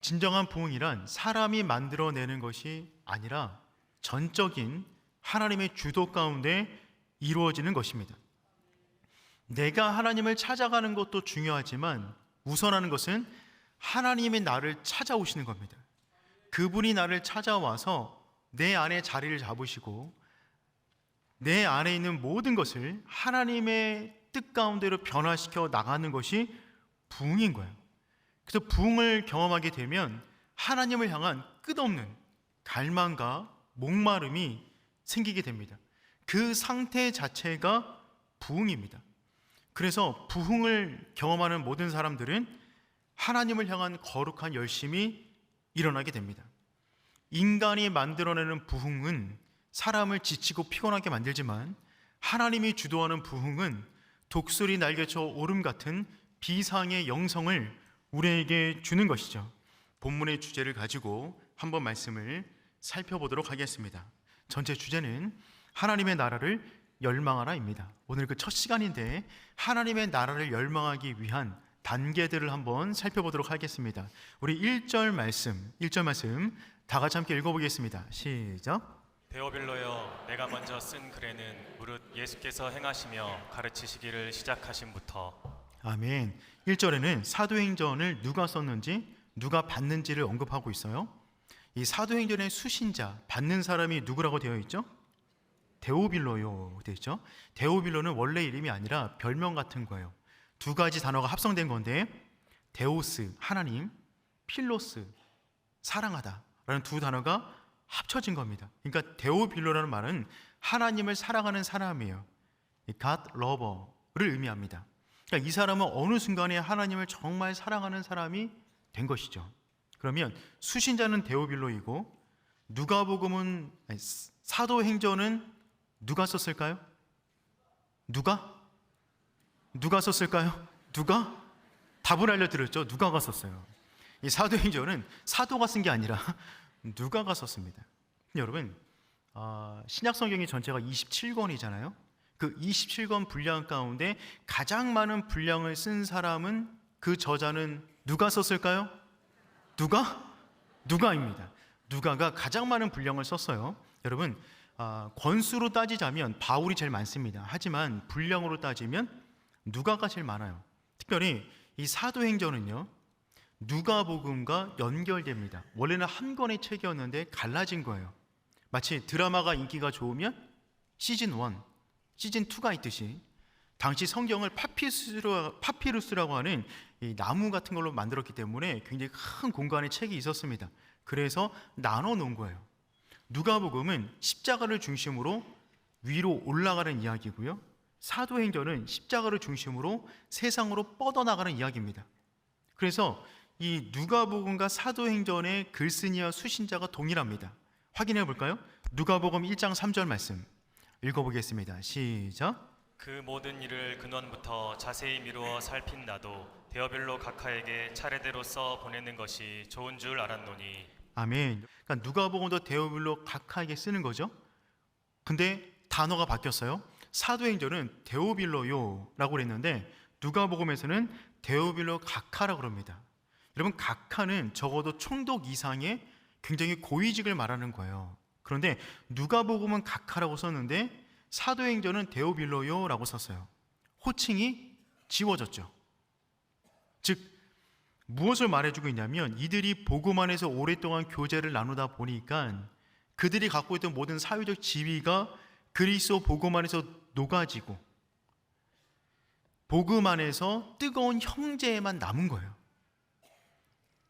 진정한 부흥이란 사람이 만들어내는 것이 아니라 전적인 하나님의 주도 가운데 이루어지는 것입니다. 내가 하나님을 찾아가는 것도 중요하지만 우선하는 것은 하나님이 나를 찾아오시는 겁니다. 그분이 나를 찾아와서 내 안에 자리를 잡으시고 내 안에 있는 모든 것을 하나님의 뜻 가운데로 변화시켜 나가는 것이 부흥인 거예요. 그래서 부흥을 경험하게 되면 하나님을 향한 끝없는 갈망과 목마름이 생기게 됩니다. 그 상태 자체가 부흥입니다. 그래서 부흥을 경험하는 모든 사람들은 하나님을 향한 거룩한 열심이 일어나게 됩니다. 인간이 만들어내는 부흥은 사람을 지치고 피곤하게 만들지만 하나님이 주도하는 부흥은 독수리 날개쳐 오름 같은 비상의 영성을 우리에게 주는 것이죠. 본문의 주제를 가지고 한번 말씀을 살펴보도록 하겠습니다. 전체 주제는 하나님의 나라를 열망하라입니다. 오늘 그 첫 시간인데 하나님의 나라를 열망하기 위한 단계들을 한번 살펴보도록 하겠습니다. 우리 1절 말씀 다 같이 함께 읽어보겠습니다. 시작. 데오빌로여, 내가 먼저 쓴 글에는 무릇 예수께서 행하시며 가르치시기를 시작하심부터. 아멘. 1절에는 사도행전을 누가 썼는지 누가 받는지를 언급하고 있어요. 이 사도행전의 수신자, 받는 사람이 누구라고 되어 있죠? 데오빌로요 되어 있죠. 데오빌로는 원래 이름이 아니라 별명 같은 거예요. 두 가지 단어가 합성된 건데 데오스, 하나님, 필로스, 사랑하다 라는 두 단어가 합쳐진 겁니다. 그러니까 데오빌로라는 말은 하나님을 사랑하는 사람이에요. God lover를 의미합니다. 그러니까 이 사람은 어느 순간에 하나님을 정말 사랑하는 사람이 된 것이죠. 그러면 수신자는 데오빌로이고 누가복음은 사도행전은 누가 썼을까요? 누가 썼을까요? 누가? 답을 알려드렸죠. 누가가 썼어요. 이 사도행전은 사도가 쓴 게 아니라 누가가 썼습니다. 여러분, 신약성경이 전체가 27권이잖아요. 그 27권 분량 가운데 가장 많은 분량을 쓴 사람은 그 저자는 누가 썼을까요? 누가입니다. 누가가 가장 많은 분량을 썼어요. 여러분, 권수로 따지자면 바울이 제일 많습니다. 하지만 분량으로 따지면 누가가 제일 많아요. 특별히 이 사도행전은요, 누가복음과 연결됩니다. 원래는 한 권의 책이었는데 갈라진 거예요. 마치 드라마가 인기가 좋으면 시즌 1, 시즌 2가 있듯이 당시 성경을 파피루스라고 하는 이 나무 같은 걸로 만들었기 때문에 굉장히 큰 공간에 책이 있었습니다. 그래서 나눠 놓은 거예요. 누가복음은 십자가를 중심으로 위로 올라가는 이야기고요. 사도행전은 십자가를 중심으로 세상으로 뻗어나가는 이야기입니다. 그래서 이 누가복음과 사도행전의 글쓴이와 수신자가 동일합니다. 확인해 볼까요? 누가복음 1장 3절 말씀 읽어보겠습니다. 시작. 그 모든 일을 근원부터 자세히 미루어 살핀 나도 데오빌로 각하에게 차례대로 써 보내는 것이 좋은 줄 알았노니. 아멘. 그러니까 누가복음도 데오빌로 각하에게 쓰는 거죠. 근데 단어가 바뀌었어요. 사도행전은 데오빌로요라고 그랬는데 누가복음에서는 데오빌로 각하라고 그럽니다. 여러분, 각하는 적어도 총독 이상의 굉장히 고위직을 말하는 거예요. 그런데 누가복음은 각하라고 썼는데 사도행전은 데오빌로요라고 썼어요. 호칭이 지워졌죠. 즉 무엇을 말해주고 있냐면 이들이 복음 안에서 오랫동안 교제를 나누다 보니까 그들이 갖고 있던 모든 사회적 지위가 그리스도 복음 안에서 녹아지고 복음 안에서 뜨거운 형제에만 남은 거예요.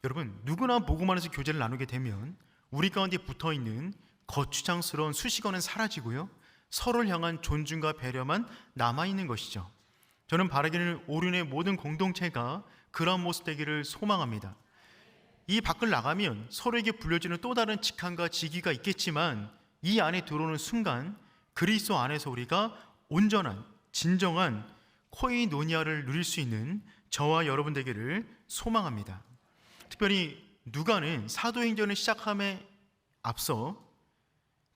여러분, 누구나 복음 안에서 교제를 나누게 되면 우리 가운데 붙어있는 거추장스러운 수식어는 사라지고요, 서로를 향한 존중과 배려만 남아있는 것이죠. 저는 바라기는 오륜의 모든 공동체가 그런 모습 되기를 소망합니다. 이 밖을 나가면 서로에게 불려지는 또 다른 직함과 직위가 있겠지만 이 안에 들어오는 순간 그리스도 안에서 우리가 온전한 진정한 코이노니아를 누릴 수 있는 저와 여러분 되기를 소망합니다. 특별히 누가는 사도행전을 시작함에 앞서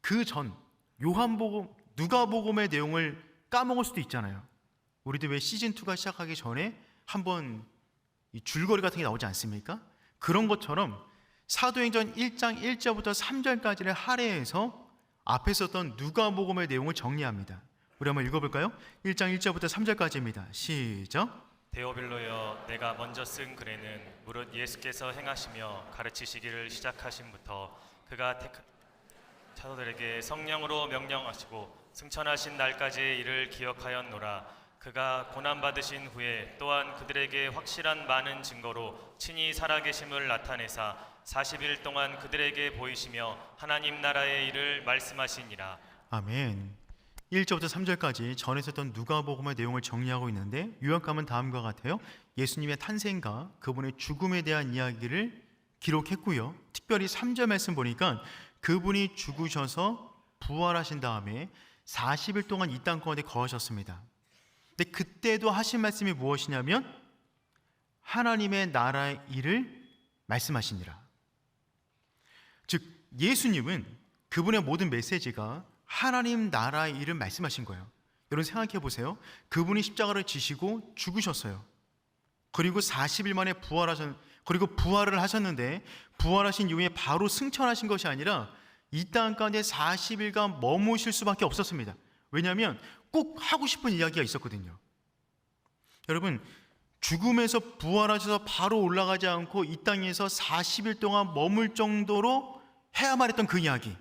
그 전 요한복음, 누가복음의 내용을 까먹을 수도 있잖아요. 우리도 왜 시즌2가 시작하기 전에 한번 이 줄거리 같은 게 나오지 않습니까? 그런 것처럼 사도행전 1장 1절부터 3절까지를 할애해서 앞에 썼던 누가복음의 내용을 정리합니다. 우리 한번 읽어볼까요? 1장 1절부터 3절까지입니다. 시작. 데오빌로여, 내가 먼저 쓴 글에는 무릇 예수께서 행하시며 가르치시기를 시작하심부터 그가 사도들에게 성령으로 명령하시고 승천하신 날까지의 일을 기억하였노라. 그가 고난받으신 후에 또한 그들에게 확실한 많은 증거로 친히 살아계심을 나타내사 40일 동안 그들에게 보이시며 하나님 나라의 일을 말씀하시니라. 아멘. 1절부터 3절까지 전에 썼던 누가복음의 내용을 정리하고 있는데 요약하면 다음과 같아요. 예수님의 탄생과 그분의 죽음에 대한 이야기를 기록했고요. 특별히 3절 말씀 보니까 그분이 죽으셔서 부활하신 다음에 40일 동안 이 땅 가운데 거하셨습니다. 근데 그때도 하신 말씀이 무엇이냐면 하나님의 나라의 일을 말씀하시니라. 즉 예수님은 그분의 모든 메시지가 하나님 나라의 일을 말씀하신 거예요. 여러분 생각해 보세요. 그분이 십자가를 지시고 죽으셨어요. 그리고 40일 만에 부활을 하셨는데 부활하신 이후에 바로 승천하신 것이 아니라 이 땅 가운데 40일간 머무실 수밖에 없었습니다. 왜냐하면 꼭 하고 싶은 이야기가 있었거든요. 여러분 죽음에서 부활하셔서 바로 올라가지 않고 이 땅에서 40일 동안 머물 정도로 해야만 했던 그 이야기,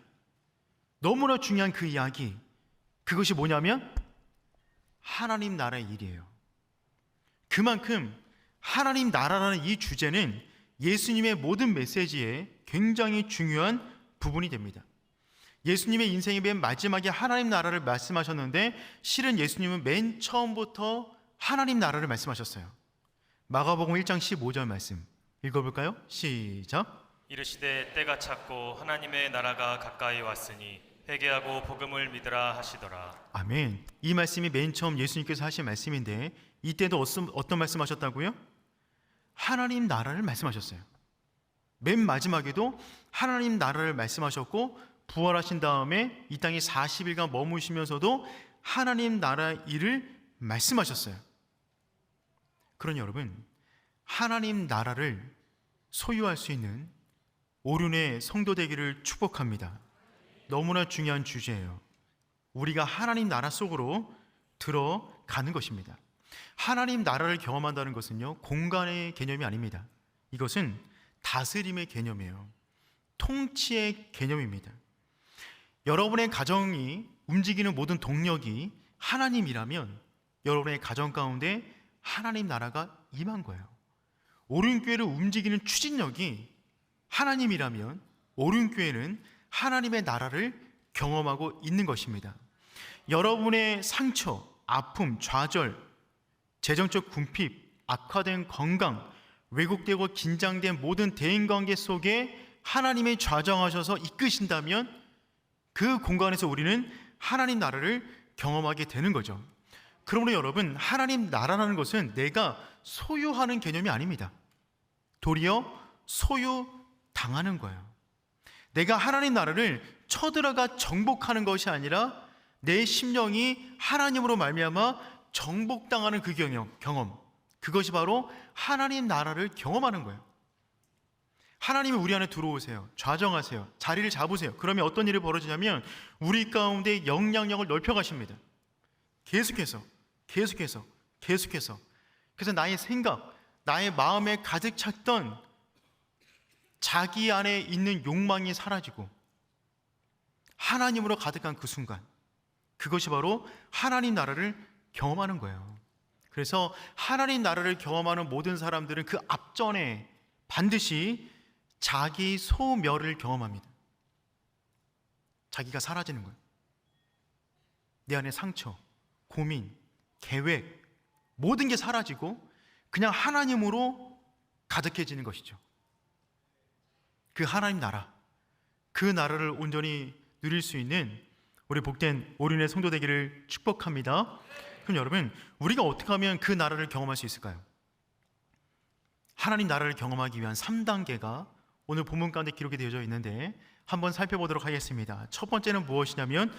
너무나 중요한 그 이야기, 그것이 뭐냐면 하나님 나라의 일이에요. 그만큼 하나님 나라라는 이 주제는 예수님의 모든 메시지에 굉장히 중요한 부분이 됩니다. 예수님의 인생의 맨 마지막에 하나님 나라를 말씀하셨는데 실은 예수님은 맨 처음부터 하나님 나라를 말씀하셨어요. 마가복음 1장 15절 말씀 읽어볼까요? 시작. 이르시되 때가 찼고 하나님의 나라가 가까이 왔으니 회개하고 복음을 믿으라 하시더라. 아멘. 이 말씀이 맨 처음 예수님께서 하신 말씀인데 이때도 어떤 말씀하셨다고요? 하나님 나라를 말씀하셨어요. 맨 마지막에도 하나님 나라를 말씀하셨고 부활하신 다음에 이 땅에 40일간 머무시면서도 하나님 나라의 일을 말씀하셨어요. 그러니 여러분 하나님 나라를 소유할 수 있는 오륜의 성도 되기를 축복합니다. 너무나 중요한 주제예요. 우리가 하나님 나라 속으로 들어가는 것입니다. 하나님 나라를 경험한다는 것은요 공간의 개념이 아닙니다. 이것은 다스림의 개념이에요. 통치의 개념입니다. 여러분의 가정이 움직이는 모든 동력이 하나님이라면 여러분의 가정 가운데 하나님 나라가 임한 거예요. 오륜교회를 움직이는 추진력이 하나님이라면 오륜교회는 하나님의 나라를 경험하고 있는 것입니다. 여러분의 상처, 아픔, 좌절, 재정적 궁핍, 악화된 건강, 왜곡되고 긴장된 모든 대인관계 속에 하나님이 좌정하셔서 이끄신다면 그 공간에서 우리는 하나님 나라를 경험하게 되는 거죠. 그러므로 여러분 하나님 나라라는 것은 내가 소유하는 개념이 아닙니다. 도리어 소유당하는 거예요. 내가 하나님 나라를 쳐들어가 정복하는 것이 아니라 내 심령이 하나님으로 말미암아 정복당하는 그 경험, 그것이 바로 하나님 나라를 경험하는 거예요. 하나님이 우리 안에 들어오세요. 좌정하세요. 자리를 잡으세요. 그러면 어떤 일이 벌어지냐면 우리 가운데 영향력을 넓혀가십니다. 계속해서. 그래서 나의 생각, 나의 마음에 가득 찼던 자기 안에 있는 욕망이 사라지고 하나님으로 가득한 그 순간, 그것이 바로 하나님 나라를 경험하는 거예요. 그래서 하나님 나라를 경험하는 모든 사람들은 그 앞전에 반드시 자기 소멸을 경험합니다. 자기가 사라지는 거예요. 내 안에 상처, 고민, 계획, 모든 게 사라지고 그냥 하나님으로 가득해지는 것이죠. 그 하나님 나라, 그 나라를 온전히 누릴 수 있는 우리 복된 오륜의 성도 되기를 축복합니다. 그럼 여러분, 우리가 어떻게 하면 그 나라를 경험할 수 있을까요? 하나님 나라를 경험하기 위한 3단계가 오늘 본문 가운데 기록이 되어져 있는데 한번 살펴보도록 하겠습니다. 첫 번째는 무엇이냐면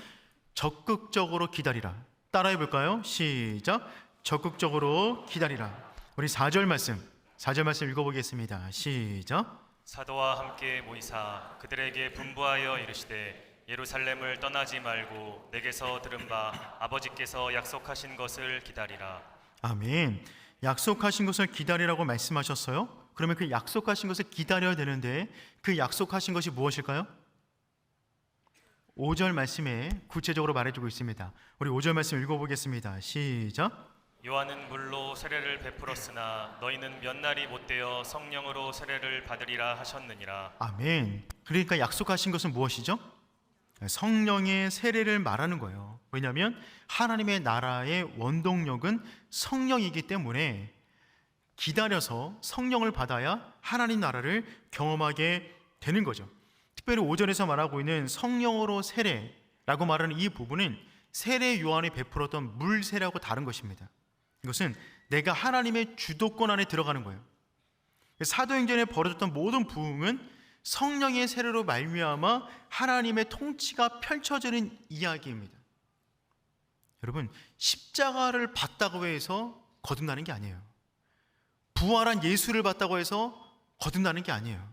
적극적으로 기다리라. 따라해 볼까요? 시작. 적극적으로 기다리라. 우리 4절 말씀 4절 말씀 읽어보겠습니다. 시작. 사도와 함께 모이사 그들에게 분부하여 이르시되 예루살렘을 떠나지 말고 내게서 들은 바 아버지께서 약속하신 것을 기다리라. 아멘. 약속하신 것을 기다리라고 말씀하셨어요. 그러면 그 약속하신 것을 기다려야 되는데 그 약속하신 것이 무엇일까요? 5절 말씀에 구체적으로 말해주고 있습니다. 우리 5절 말씀 읽어보겠습니다. 시작. 요한은 물로 세례를 베풀었으나 너희는 몇 날이 못되어 성령으로 세례를 받으리라 하셨느니라. 아멘. 그러니까 약속하신 것은 무엇이죠? 성령의 세례를 말하는 거예요. 왜냐하면 하나님의 나라의 원동력은 성령이기 때문에 기다려서 성령을 받아야 하나님 나라를 경험하게 되는 거죠. 특별히 5절에서 말하고 있는 성령으로 세례라고 말하는 이 부분은 세례 요한이 베풀었던 물 세례하고 다른 것입니다. 이것은 내가 하나님의 주도권 안에 들어가는 거예요. 사도행전에 벌어졌던 모든 부흥은 성령의 세례로 말미암아 하나님의 통치가 펼쳐지는 이야기입니다. 여러분, 십자가를 받다고 해서 거듭나는 게 아니에요. 부활한 예수를 받다고 해서 거듭나는 게 아니에요.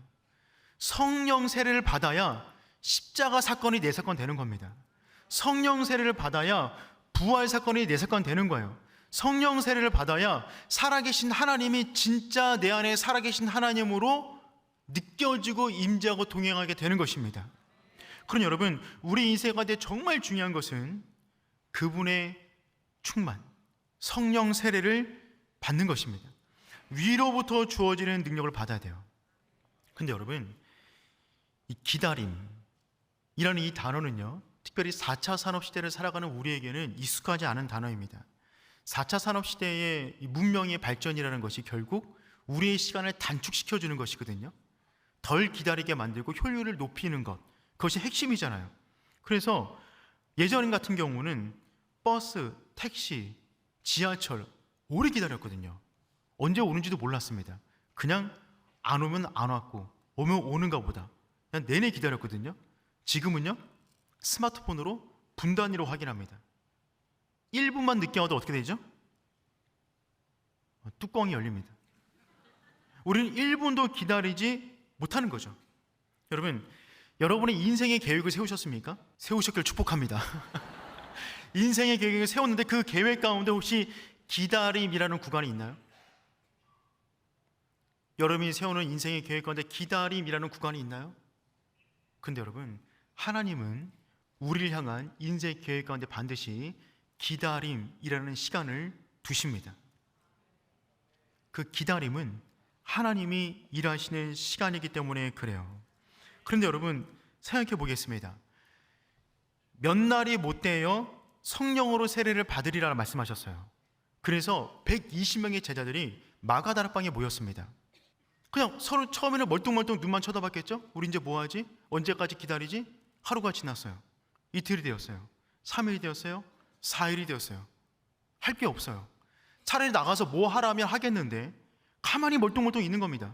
성령 세례를 받아야 십자가 사건이 내 사건 되는 겁니다. 성령 세례를 받아야 부활 사건이 내 사건 되는 거예요. 성령 세례를 받아야 살아계신 하나님이 진짜 내 안에 살아계신 하나님으로 느껴지고 임재하고 동행하게 되는 것입니다. 그럼 여러분, 우리 인생 가운데 정말 중요한 것은 그분의 충만, 성령 세례를 받는 것입니다. 위로부터 주어지는 능력을 받아야 돼요. 근데 여러분, 이 기다림이라는 이 단어는요, 특별히 4차 산업시대를 살아가는 우리에게는 익숙하지 않은 단어입니다. 4차 산업시대의 문명의 발전이라는 것이 결국 우리의 시간을 단축시켜주는 것이거든요. 덜 기다리게 만들고 효율을 높이는 것, 그것이 핵심이잖아요. 그래서 예전 같은 경우는 버스, 택시, 지하철 오래 기다렸거든요. 언제 오는지도 몰랐습니다. 그냥 안 오면 안 왔고 오면 오는가 보다 그냥 내내 기다렸거든요. 지금은요, 스마트폰으로 분 단위로 확인합니다. 1분만 늦게 와도 어떻게 되죠? 뚜껑이 열립니다. 우리는 1분도 기다리지 못하는 거죠. 여러분, 여러분의 인생의 계획을 세우셨습니까? 세우셨길 축복합니다. 인생의 계획을 세웠는데 그 계획 가운데 혹시 기다림이라는 구간이 있나요? 여러분이 세우는 인생의 계획 가운데 기다림이라는 구간이 있나요? 근데 여러분, 하나님은 우리를 향한 인생의 계획 가운데 반드시 기다림이라는 시간을 두십니다. 그 기다림은 하나님이 일하시는 시간이기 때문에 그래요. 그런데 여러분, 생각해 보겠습니다. 몇 날이 못되어 성령으로 세례를 받으리라 말씀하셨어요. 그래서 120명의 제자들이 마가다락방에 모였습니다. 그냥 서로 처음에는 멀뚱멀뚱 눈만 쳐다봤겠죠? 우리 이제 뭐하지? 언제까지 기다리지? 하루가 지났어요. 이틀이 되었어요. 3일이 되었어요. 4일이 되었어요. 할 게 없어요. 차라리 나가서 뭐 하라면 하겠는데 가만히 멀뚱멀뚱 있는 겁니다.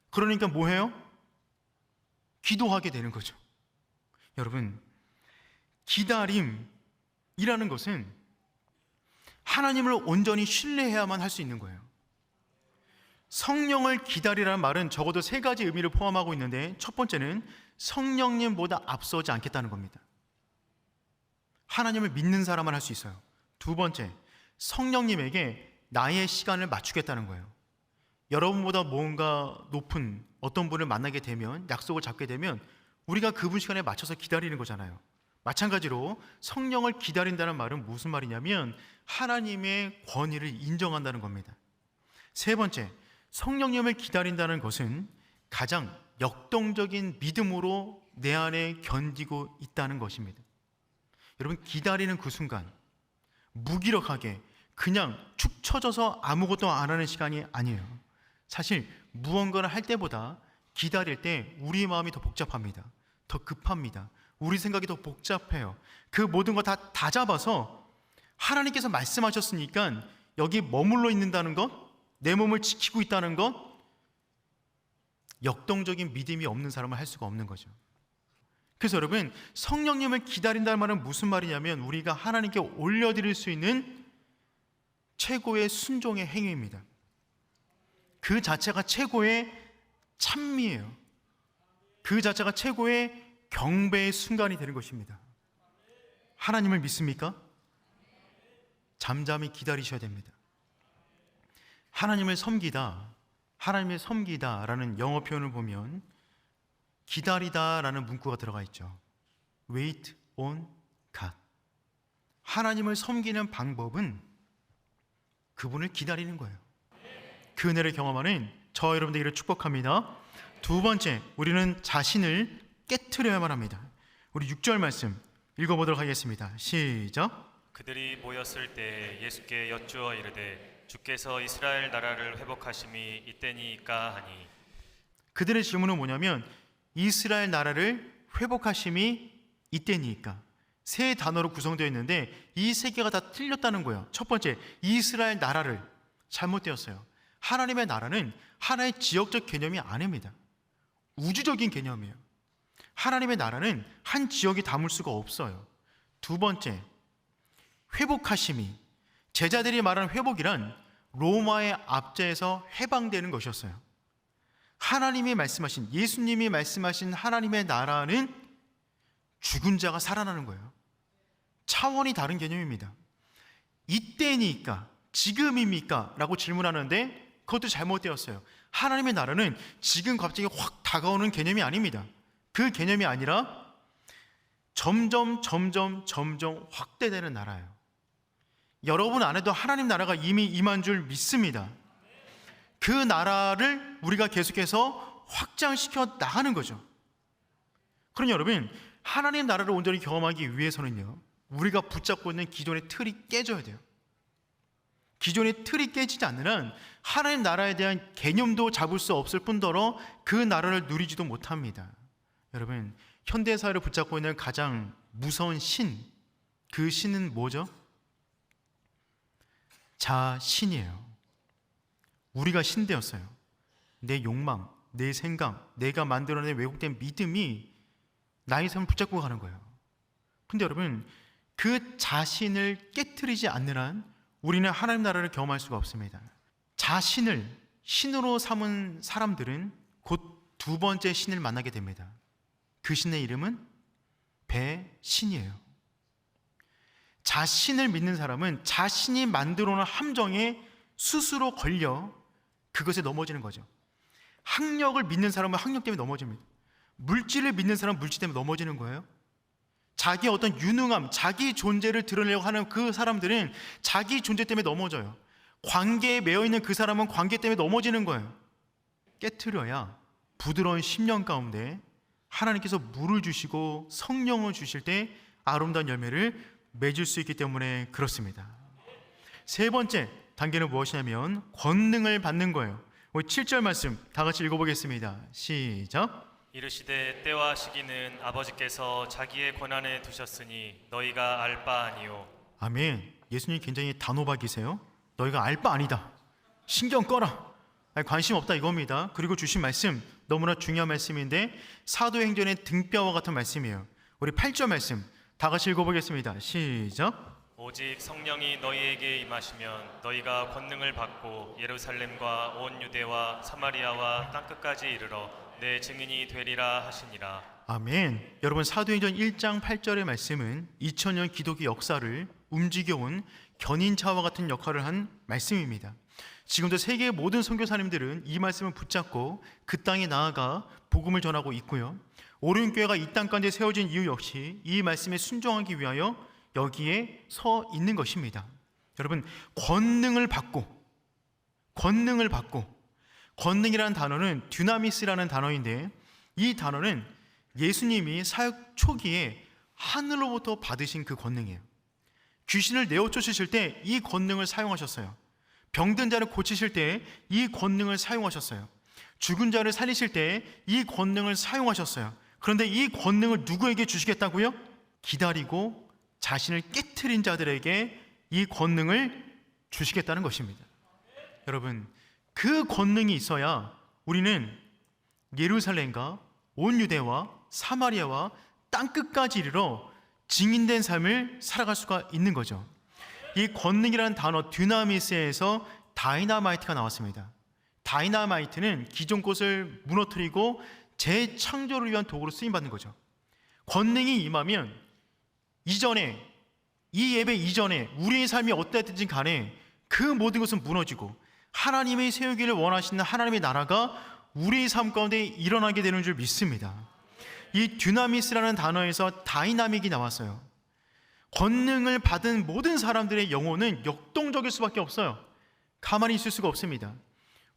그러니까 뭐 해요? 기도하게 되는 거죠. 여러분, 기다림이라는 것은 하나님을 온전히 신뢰해야만 할 수 있는 거예요. 성령을 기다리라는 말은 적어도 3가지 의미를 포함하고 있는데, 첫 번째는 성령님보다 앞서지 않겠다는 겁니다. 하나님을 믿는 사람만 할 수 있어요. 두 번째, 성령님에게 나의 시간을 맞추겠다는 거예요. 여러분보다 뭔가 높은 어떤 분을 만나게 되면, 약속을 잡게 되면 우리가 그분 시간에 맞춰서 기다리는 거잖아요. 마찬가지로 성령을 기다린다는 말은 무슨 말이냐면 하나님의 권위를 인정한다는 겁니다. 세 번째, 성령님을 기다린다는 것은 가장 역동적인 믿음으로 내 안에 견디고 있다는 것입니다. 여러분, 기다리는 그 순간 무기력하게 그냥 축 처져서 아무것도 안 하는 시간이 아니에요. 사실 무언가를 할 때보다 기다릴 때 우리 마음이 더 복잡합니다. 더 급합니다. 우리 생각이 더 복잡해요. 그 모든 거 다 잡아서 하나님께서 말씀하셨으니까 여기 머물러 있는다는 것, 내 몸을 지키고 있다는 것, 역동적인 믿음이 없는 사람은 할 수가 없는 거죠. 그래서 여러분, 성령님을 기다린다는 말은 무슨 말이냐면 우리가 하나님께 올려드릴 수 있는 최고의 순종의 행위입니다. 그 자체가 최고의 찬미예요. 그 자체가 최고의 경배의 순간이 되는 것입니다. 하나님을 믿습니까? 잠잠히 기다리셔야 됩니다. 하나님을 섬기다라는 영어 표현을 보면 기다리다라는 문구가 들어가 있죠. Wait on God. 하나님을 섬기는 방법은 그분을 기다리는 거예요. 그 은혜를 경험하는 저와 여러분 되기를 축복합니다. 두 번째, 우리는 자신을 깨트려야만 합니다. 우리 6절 말씀 읽어보도록 하겠습니다. 시작. 그들이 모였을 때 예수께 여쭈어 이르되 주께서 이스라엘 나라를 회복하심이 이때니까 하니. 그들의 질문은 뭐냐면 이스라엘 나라를 회복하심이 이때니까. 세 단어로 구성되어 있는데 이 세 개가 다 틀렸다는 거예요. 첫 번째, 이스라엘 나라를 잘못되었어요. 하나님의 나라는 하나의 지역적 개념이 아닙니다. 우주적인 개념이에요. 하나님의 나라는 한 지역이 담을 수가 없어요. 두 번째, 회복하심이, 제자들이 말하는 회복이란 로마의 압제에서 해방되는 것이었어요. 하나님이 말씀하신, 예수님이 말씀하신 하나님의 나라는 죽은 자가 살아나는 거예요. 차원이 다른 개념입니다. 이때니까, 지금입니까? 라고 질문하는데 그것도 잘못되었어요. 하나님의 나라는 지금 갑자기 확 다가오는 개념이 아닙니다. 그 개념이 아니라 점점 확대되는 나라예요. 여러분 안에도 하나님 나라가 이미 임한 줄 믿습니다. 그 나라를 우리가 계속해서 확장시켜 나가는 거죠. 그럼 여러분, 하나님 나라를 온전히 경험하기 위해서는요, 우리가 붙잡고 있는 기존의 틀이 깨져야 돼요. 기존의 틀이 깨지지 않는 한 하나님 나라에 대한 개념도 잡을 수 없을 뿐더러 그 나라를 누리지도 못합니다. 여러분, 현대사회를 붙잡고 있는 가장 무서운 신, 그 신은 뭐죠? 자신이에요. 우리가 신되었어요. 내 욕망, 내 생각, 내가 만들어낸 왜곡된 믿음이 나의 삶을 붙잡고 가는 거예요. 근데 여러분, 그 자신을 깨트리지 않는 한 우리는 하나님 나라를 경험할 수가 없습니다. 자신을 신으로 삼은 사람들은 곧 두 번째 신을 만나게 됩니다. 그 신의 이름은 배신이에요. 자신을 믿는 사람은 자신이 만들어 놓은 함정에 스스로 걸려 그것에 넘어지는 거죠. 학력을 믿는 사람은 학력 때문에 넘어집니다. 물질을 믿는 사람은 물질 때문에 넘어지는 거예요. 자기의 어떤 유능함, 자기 존재를 드러내려고 하는 그 사람들은 자기 존재 때문에 넘어져요. 관계에 매여 있는 그 사람은 관계 때문에 넘어지는 거예요. 깨트려야 부드러운 심령 가운데 하나님께서 물을 주시고 성령을 주실 때 아름다운 열매를 맺을 수 있기 때문에 그렇습니다. 세 번째 단계는 무엇이냐면 권능을 받는 거예요. 우리 7절 말씀 다 같이 읽어보겠습니다. 시작. 이르시되 때와 시기는 아버지께서 자기의 권한에 두셨으니 너희가 알 바 아니요. 아멘. 예수님 굉장히 단호박이세요. 너희가 알 바 아니다. 신경 꺼라. 아니, 관심 없다 이겁니다. 그리고 주신 말씀 너무나 중요한 말씀인데 사도행전의 등뼈와 같은 말씀이에요. 우리 8절 말씀 다 같이 읽어보겠습니다. 시작. 오직 성령이 너희에게 임하시면 너희가 권능을 받고 예루살렘과 온 유대와 사마리아와 땅끝까지 이르러 내 증인이 되리라 하시니라. 아멘. 여러분, 사도행전 1장 8절의 말씀은 2000년 기독교 역사를 움직여온 견인차와 같은 역할을 한 말씀입니다. 지금도 세계의 모든 선교사님들은 이 말씀을 붙잡고 그 땅에 나아가 복음을 전하고 있고요. 오륜교회가 이 땅까지 세워진 이유 역시 이 말씀에 순종하기 위하여 여기에 서 있는 것입니다. 여러분, 권능을 받고 권능이라는 단어는 듀나미스라는 단어인데 이 단어는 예수님이 사역 초기에 하늘로부터 받으신 그 권능이에요. 귀신을 내어 쫓으실 때 이 권능을 사용하셨어요. 병든 자를 고치실 때 이 권능을 사용하셨어요. 죽은 자를 살리실 때 이 권능을 사용하셨어요. 그런데 이 권능을 누구에게 주시겠다고요? 기다리고 자신을 깨트린 자들에게 이 권능을 주시겠다는 것입니다. 여러분, 그 권능이 있어야 우리는 예루살렘과 온 유대와 사마리아와 땅끝까지 이르러 증인된 삶을 살아갈 수가 있는 거죠. 이 권능이라는 단어 듀나미스에서 다이나마이트가 나왔습니다. 다이나마이트는 기존 것을 무너뜨리고 재창조를 위한 도구로 쓰임받는 거죠. 권능이 임하면 이전에, 이 예배 이전에 우리의 삶이 어땠든지 간에 그 모든 것은 무너지고 하나님의 세우기를 원하시는 하나님의 나라가 우리의 삶 가운데 일어나게 되는 줄 믿습니다. 이 듀나미스라는 단어에서 다이나믹이 나왔어요. 권능을 받은 모든 사람들의 영혼은 역동적일 수밖에 없어요. 가만히 있을 수가 없습니다.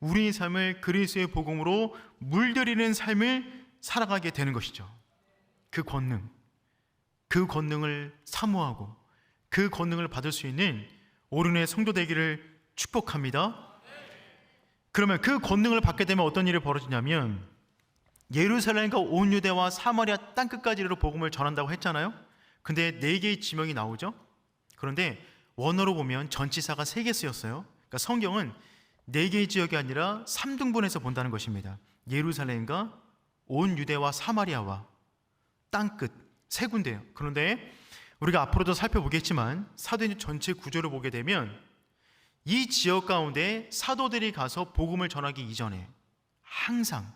우리의 삶을 그리스도의 복음으로 물들이는 삶을 살아가게 되는 것이죠. 그 권능을 사모하고 그 권능을 받을 수 있는 오륜의 성도 되기를 축복합니다. 그러면 그 권능을 받게 되면 어떤 일이 벌어지냐면 예루살렘과 온 유대와 사마리아 땅끝까지 이르러 복음을 전한다고 했잖아요. 근데 4개의 지명이 나오죠. 그런데 원어로 보면 전치사가 3개 쓰였어요. 그러니까 성경은 4개의 지역이 아니라 3등분해서 본다는 것입니다. 예루살렘과 온 유대와 사마리아와 땅끝 3군데예요. 그런데 우리가 앞으로도 살펴보겠지만 사도행전 전체 구조를 보게 되면 이 지역 가운데 사도들이 가서 복음을 전하기 이전에 항상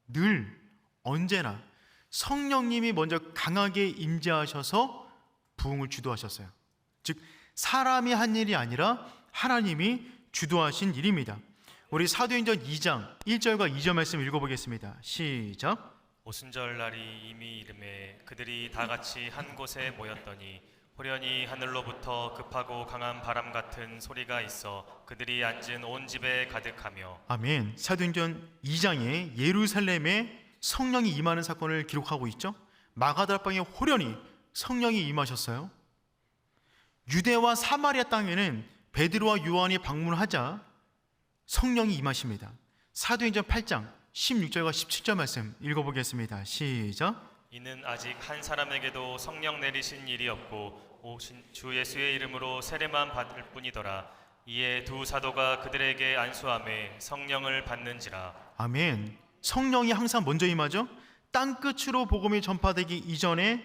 늘 언제나 성령님이 먼저 강하게 임재하셔서 부흥을 주도하셨어요. 즉 사람이 한 일이 아니라 하나님이 주도하신 일입니다. 우리 사도행전 2장 1절과 2절 말씀 읽어보겠습니다. 시작. 오순절 날이 이미 이름에 그들이 다 같이 한 곳에 모였더니 호련히 하늘로부터 급하고 강한 바람 같은 소리가 있어 그들이 앉은 온 집에 가득하며. 아멘. 사도행전 2장에 예루살렘에 성령이 임하는 사건을 기록하고 있죠. 마가다락방에 호련히 성령이 임하셨어요. 유대와 사마리아 땅에는 베드로와 요한이 방문하자 성령이 임하십니다. 사도행전 8장 16절과 17절 말씀 읽어보겠습니다. 시작. 이는 아직 한 사람에게도 성령 내리신 일이 없고 오신 주 예수의 이름으로 세례만 받을 뿐이더라. 이에 두 사도가 그들에게 안수하매 성령을 받는지라. 아멘. 성령이 항상 먼저 임하죠. 땅끝으로 복음이 전파되기 이전에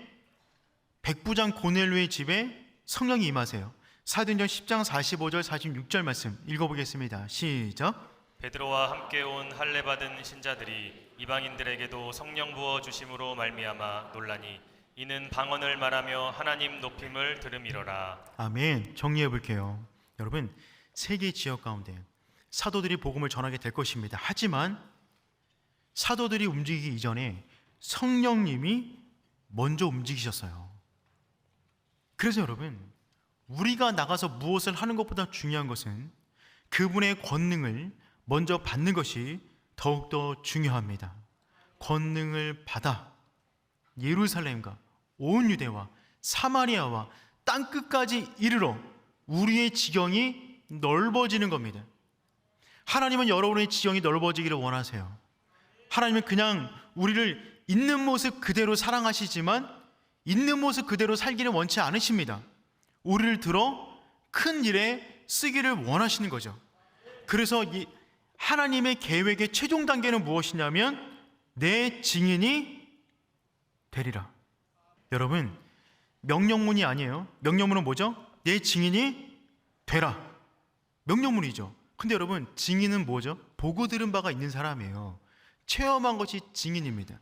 백부장 고넬료의 집에 성령이 임하세요. 사도행전 10장 45절 46절 말씀 읽어보겠습니다. 시작. 베드로와 함께 온 할례 받은 신자들이 이방인들에게도 성령 부어 주심으로 말미암아 놀라니 이는 방언을 말하며 하나님 높임을 들음이로라. 아멘. 정리해 볼게요. 여러분, 세 개 지역 가운데 사도들이 복음을 전하게 될 것입니다. 하지만 사도들이 움직이기 이전에 성령님이 먼저 움직이셨어요. 그래서 여러분, 우리가 나가서 무엇을 하는 것보다 중요한 것은 그분의 권능을 먼저 받는 것이 더욱더 중요합니다. 권능을 받아 예루살렘과 온 유대와 사마리아와 땅끝까지 이르러 우리의 지경이 넓어지는 겁니다. 하나님은 여러분의 지경이 넓어지기를 원하세요. 하나님은 그냥 우리를 있는 모습 그대로 사랑하시지만 있는 모습 그대로 살기를 원치 않으십니다. 우리를 들어 큰 일에 쓰기를 원하시는 거죠. 그래서 이 하나님의 계획의 최종 단계는 무엇이냐면 내 증인이 되리라. 여러분, 명령문이 아니에요. 명령문은 뭐죠? 내 증인이 되라. 명령문이죠. 근데 여러분, 증인은 뭐죠? 보고 들은 바가 있는 사람이에요. 체험한 것이 증인입니다.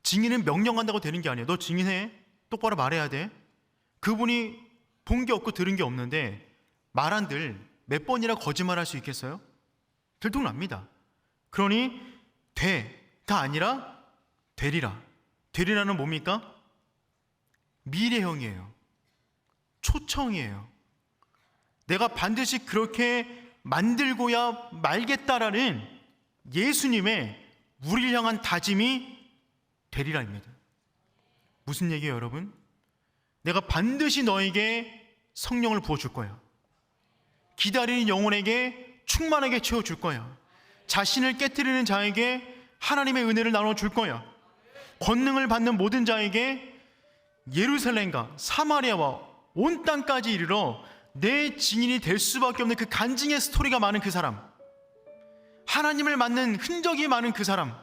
증인은 명령한다고 되는 게 아니에요. 너 증인해. 똑바로 말해야 돼. 그분이 본 게 없고 들은 게 없는데 말 한들 몇 번이나 거짓말할 수 있겠어요? 들통납니다. 그러니 돼가 아니라 되리라. 되리라는 뭡니까? 미래형이에요. 초청이에요. 내가 반드시 그렇게 만들고야 말겠다라는 예수님의 우리를 향한 다짐이 되리라입니다. 무슨 얘기예요, 여러분? 내가 반드시 너에게 성령을 부어줄 거야. 기다리는 영혼에게 충만하게 채워줄 거야. 자신을 깨트리는 자에게 하나님의 은혜를 나눠줄 거야. 권능을 받는 모든 자에게 예루살렘과 사마리아와 온 땅까지 이르러 내 증인이 될 수밖에 없는 그 간증의 스토리가 많은 그 사람, 하나님을 만난 흔적이 많은 그 사람,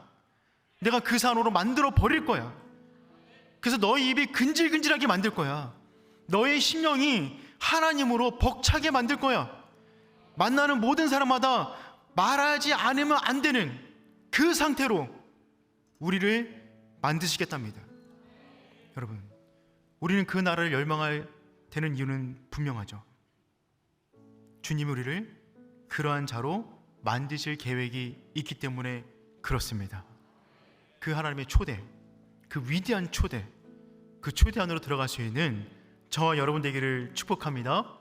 내가 그 산으로 만들어 버릴 거야. 그래서 너의 입이 근질근질하게 만들 거야. 너의 심령이 하나님으로 벅차게 만들 거야. 만나는 모든 사람마다 말하지 않으면 안 되는 그 상태로 우리를 만드시겠답니다. 여러분, 우리는 그 나라를 열망할 되는 이유는 분명하죠. 주님이 우리를 그러한 자로 만드실 계획이 있기 때문에 그렇습니다. 그 하나님의 초대, 그 위대한 초대, 그 초대 안으로 들어갈 수 있는 저와 여러분 되기를 축복합니다.